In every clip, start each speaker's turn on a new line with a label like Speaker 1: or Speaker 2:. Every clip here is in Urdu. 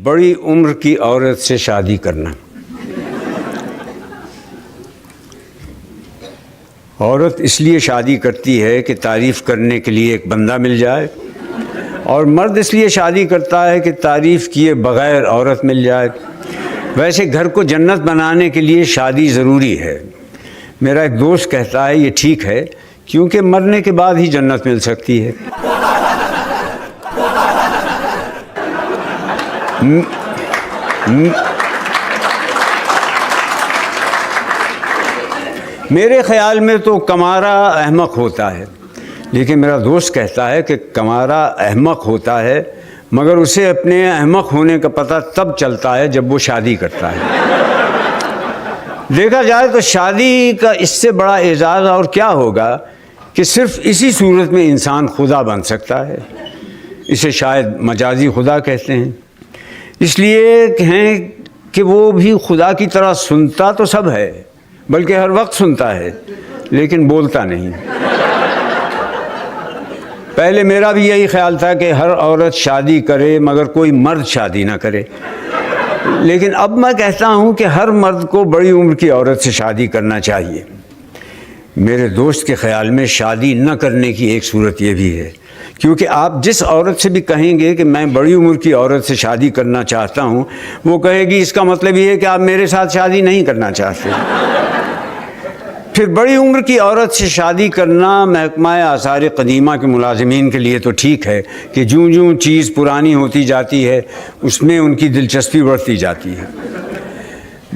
Speaker 1: بڑی عمر کی عورت سے شادی کرنا۔ عورت اس لیے شادی کرتی ہے کہ تعریف کرنے کے لیے ایک بندہ مل جائے، اور مرد اس لیے شادی کرتا ہے کہ تعریف کیے بغیر عورت مل جائے۔ ویسے گھر کو جنت بنانے کے لیے شادی ضروری ہے۔ میرا ایک دوست کہتا ہے یہ ٹھیک ہے کیونکہ مرنے کے بعد ہی جنت مل سکتی ہے۔ میرے خیال میں تو کمارا احمق ہوتا ہے، لیکن میرا دوست کہتا ہے کہ کمارا احمق ہوتا ہے مگر اسے اپنے احمق ہونے کا پتہ تب چلتا ہے جب وہ شادی کرتا ہے۔ دیکھا جائے تو شادی کا اس سے بڑا اعزاز اور کیا ہوگا کہ صرف اسی صورت میں انسان خدا بن سکتا ہے۔ اسے شاید مجازی خدا کہتے ہیں، اس لیے کہیں کہ وہ بھی خدا کی طرح سنتا تو سب ہے، بلکہ ہر وقت سنتا ہے لیکن بولتا نہیں۔ پہلے میرا بھی یہی خیال تھا کہ ہر عورت شادی کرے مگر کوئی مرد شادی نہ کرے، لیکن اب میں کہتا ہوں کہ ہر مرد کو بڑی عمر کی عورت سے شادی کرنا چاہیے۔ میرے دوست کے خیال میں شادی نہ کرنے کی ایک صورت یہ بھی ہے، کیونکہ آپ جس عورت سے بھی کہیں گے کہ میں بڑی عمر کی عورت سے شادی کرنا چاہتا ہوں، وہ کہے گی اس کا مطلب یہ ہے کہ آپ میرے ساتھ شادی نہیں کرنا چاہتے۔ پھر بڑی عمر کی عورت سے شادی کرنا محکمہ آثار قدیمہ کے ملازمین کے لیے تو ٹھیک ہے کہ جوں جوں چیز پرانی ہوتی جاتی ہے اس میں ان کی دلچسپی بڑھتی جاتی ہے۔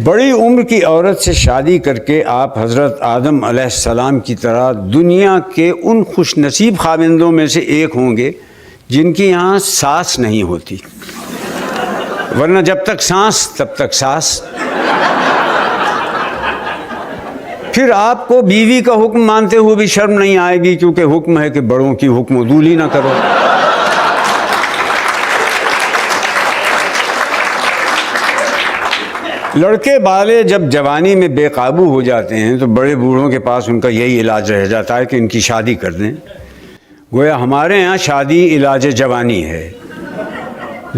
Speaker 1: بڑی عمر کی عورت سے شادی کر کے آپ حضرت آدم علیہ السلام کی طرح دنیا کے ان خوش نصیب خاوندوں میں سے ایک ہوں گے جن کی یہاں ساس نہیں ہوتی، ورنہ جب تک سانس تب تک ساس۔ پھر آپ کو بیوی کا حکم مانتے ہوئے بھی شرم نہیں آئے گی، کیونکہ حکم ہے کہ بڑوں کی حکم عدولی نہ کرو۔ لڑکے بالے جب جوانی میں بے قابو ہو جاتے ہیں تو بڑے بوڑھوں کے پاس ان کا یہی علاج رہ جاتا ہے کہ ان کی شادی کر دیں۔ گویا ہمارے ہاں شادی علاج جوانی ہے۔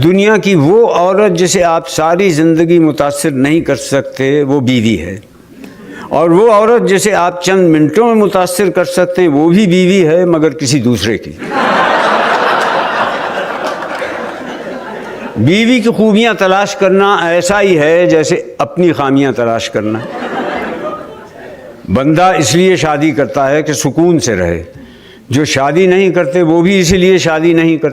Speaker 1: دنیا کی وہ عورت جسے آپ ساری زندگی متاثر نہیں کر سکتے وہ بیوی ہے، اور وہ عورت جسے آپ چند منٹوں میں متاثر کر سکتے ہیں وہ بھی بیوی ہے، مگر کسی دوسرے کی۔ بیوی کی خوبیاں تلاش کرنا ایسا ہی ہے جیسے اپنی خامیاں تلاش کرنا۔ بندہ اس لیے شادی کرتا ہے کہ سکون سے رہے، جو شادی نہیں کرتے وہ بھی اسی لیے شادی نہیں کرتے۔